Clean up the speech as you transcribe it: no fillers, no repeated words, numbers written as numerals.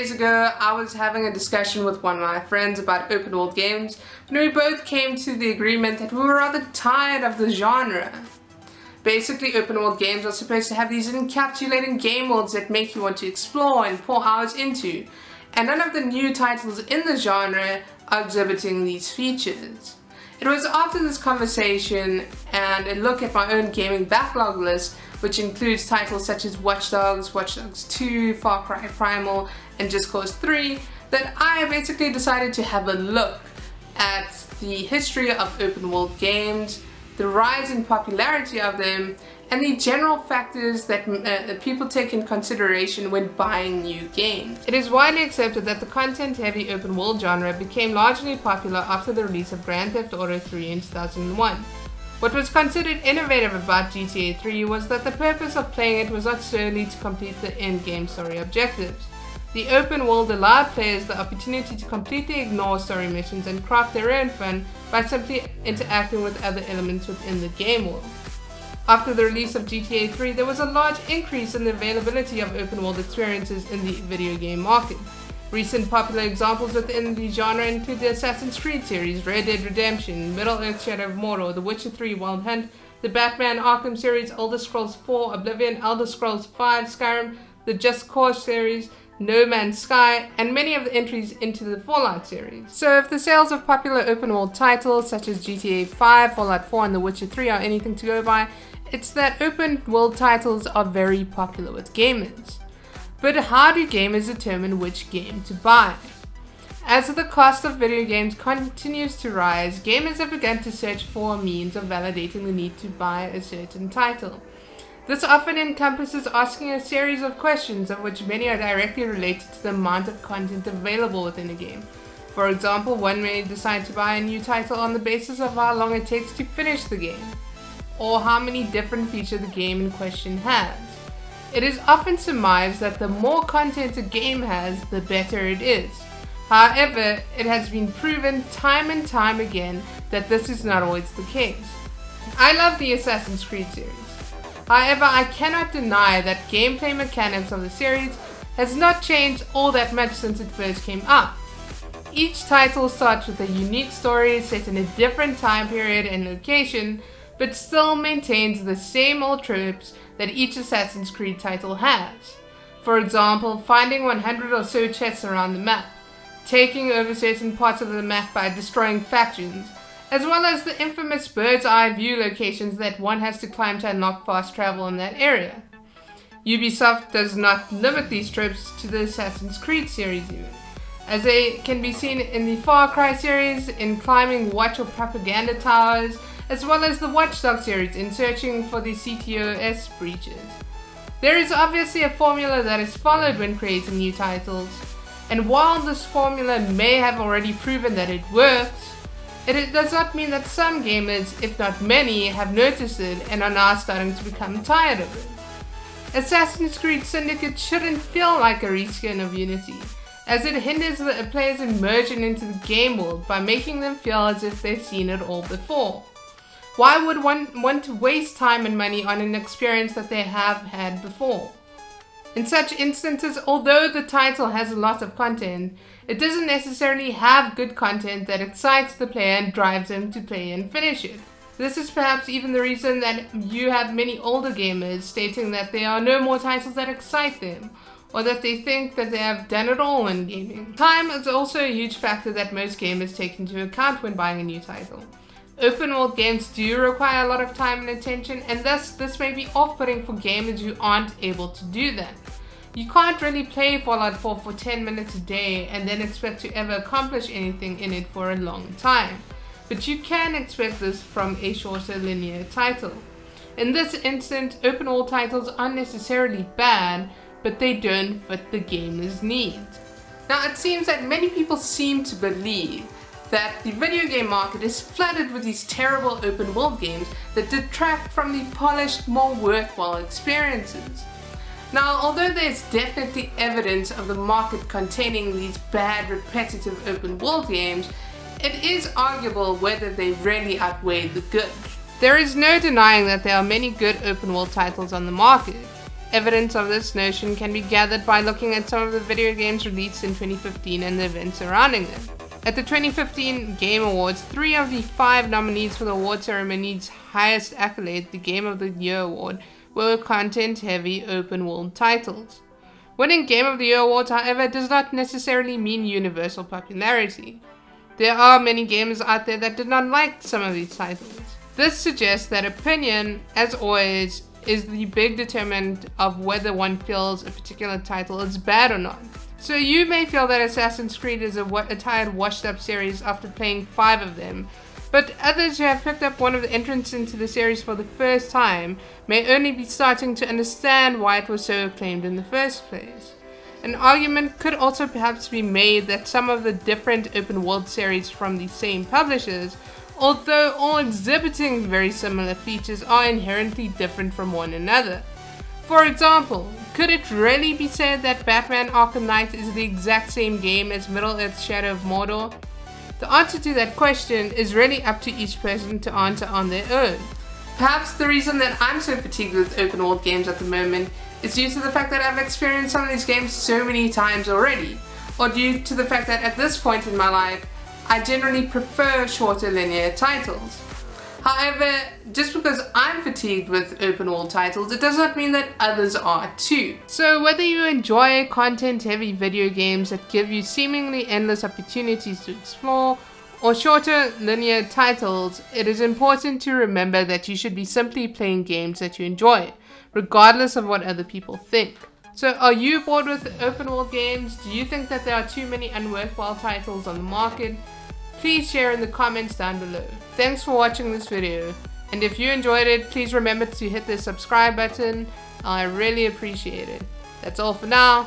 days ago, I was having a discussion with one of my friends about open world games, and we both came to the agreement that we were rather tired of the genre. Basically, open world games are supposed to have these encapsulating game worlds that make you want to explore and pour hours into, and none of the new titles in the genre are exhibiting these features. It was after this conversation and a look at my own gaming backlog list, which includes titles such as Watch Dogs, Watch Dogs 2, Far Cry Primal, and Just Cause 3, that I basically decided to have a look at the history of open world games, the rise in popularity of them, and the general factors that people take in consideration when buying new games. It is widely accepted that the content-heavy open world genre became largely popular after the release of Grand Theft Auto 3 in 2001. What was considered innovative about GTA 3 was that the purpose of playing it was not solely to complete the in-game story objectives. The open world allowed players the opportunity to completely ignore story missions and craft their own fun by simply interacting with other elements within the game world. After the release of GTA 3, there was a large increase in the availability of open world experiences in the video game market. Recent popular examples within the genre include the Assassin's Creed series, Red Dead Redemption, Middle-earth: Shadow of Mordor, The Witcher 3: Wild Hunt, the Batman Arkham series, Elder Scrolls 4, Oblivion, Elder Scrolls 5, Skyrim, the Just Cause series, No Man's Sky, and many of the entries into the Fallout series. So if the sales of popular open world titles such as GTA 5, Fallout 4, and The Witcher 3 are anything to go by, it's that open world titles are very popular with gamers. But how do gamers determine which game to buy? As the cost of video games continues to rise, gamers have begun to search for a means of validating the need to buy a certain title. This often encompasses asking a series of questions, of which many are directly related to the amount of content available within a game. For example, one may decide to buy a new title on the basis of how long it takes to finish the game, or how many different features the game in question has. It is often surmised that the more content a game has, the better it is. However, it has been proven time and time again that this is not always the case. I love the Assassin's Creed series. However, I cannot deny that gameplay mechanics of the series has not changed all that much since it first came out. Each title starts with a unique story set in a different time period and location, but still maintains the same old tropes that each Assassin's Creed title has. For example, finding 100 or so chests around the map, taking over certain parts of the map by destroying factions, as well as the infamous bird's eye view locations that one has to climb to unlock fast travel in that area. Ubisoft does not limit these tropes to the Assassin's Creed series even, as they can be seen in the Far Cry series in climbing watch or propaganda towers, as well as the Watch Dogs series in searching for the CTOS breaches. There is obviously a formula that is followed when creating new titles, and while this formula may have already proven that it works, it does not mean that some gamers, if not many, have noticed it and are now starting to become tired of it. Assassin's Creed Syndicate shouldn't feel like a reskin of Unity, as it hinders the player's immersion into the game world by making them feel as if they've seen it all before. Why would one want to waste time and money on an experience that they have had before? In such instances, although the title has a lot of content, it doesn't necessarily have good content that excites the player and drives them to play and finish it. This is perhaps even the reason that you have many older gamers stating that there are no more titles that excite them, or that they think that they have done it all in gaming. Time is also a huge factor that most gamers take into account when buying a new title. Open world games do require a lot of time and attention, and thus this may be off-putting for gamers who aren't able to do that. You can't really play Fallout 4 for 10 minutes a day and then expect to ever accomplish anything in it for a long time. But you can expect this from a shorter linear title. In this instance, open world titles aren't necessarily bad, but they don't fit the gamer's needs. Now, it seems that many people seem to believe that the video game market is flooded with these terrible open world games that detract from the polished, more worthwhile experiences. Now, although there's definitely evidence of the market containing these bad, repetitive open world games, it is arguable whether they really outweigh the good. There is no denying that there are many good open world titles on the market. evidence of this notion can be gathered by looking at some of the video games released in 2015 and the events surrounding them. At the 2015 Game Awards, 3 of the 5 nominees for the award ceremony's highest accolade, the Game of the Year award, were content-heavy open-world titles. Winning Game of the Year awards, however, does not necessarily mean universal popularity. There are many gamers out there that did not like some of these titles. This suggests that opinion, as always, is the big determinant of whether one feels a particular title is bad or not. So you may feel that Assassin's Creed is a tired, washed-up series after playing 5 of them, but others who have picked up one of the entrants into the series for the first time may only be starting to understand why it was so acclaimed in the first place. An argument could also perhaps be made that some of the different open-world series from the same publishers, although all exhibiting very similar features, are inherently different from one another. For example, could it really be said that Batman Arkham Knight is the exact same game as Middle-earth's Shadow of Mordor? The answer to that question is really up to each person to answer on their own. Perhaps the reason that I'm so fatigued with open world games at the moment is due to the fact that I've experienced some of these games so many times already, or due to the fact that at this point in my life, I generally prefer shorter linear titles. However, just because I'm fatigued with open world titles, it does not mean that others are too. So whether you enjoy content-heavy video games that give you seemingly endless opportunities to explore, or shorter linear titles, it is important to remember that you should be simply playing games that you enjoy, regardless of what other people think. So are you bored with open world games? Do you think that there are too many unworthwhile titles on the market? Please share in the comments down below. Thanks for watching this video, and if you enjoyed it, please remember to hit the subscribe button. I really appreciate it. That's all for now.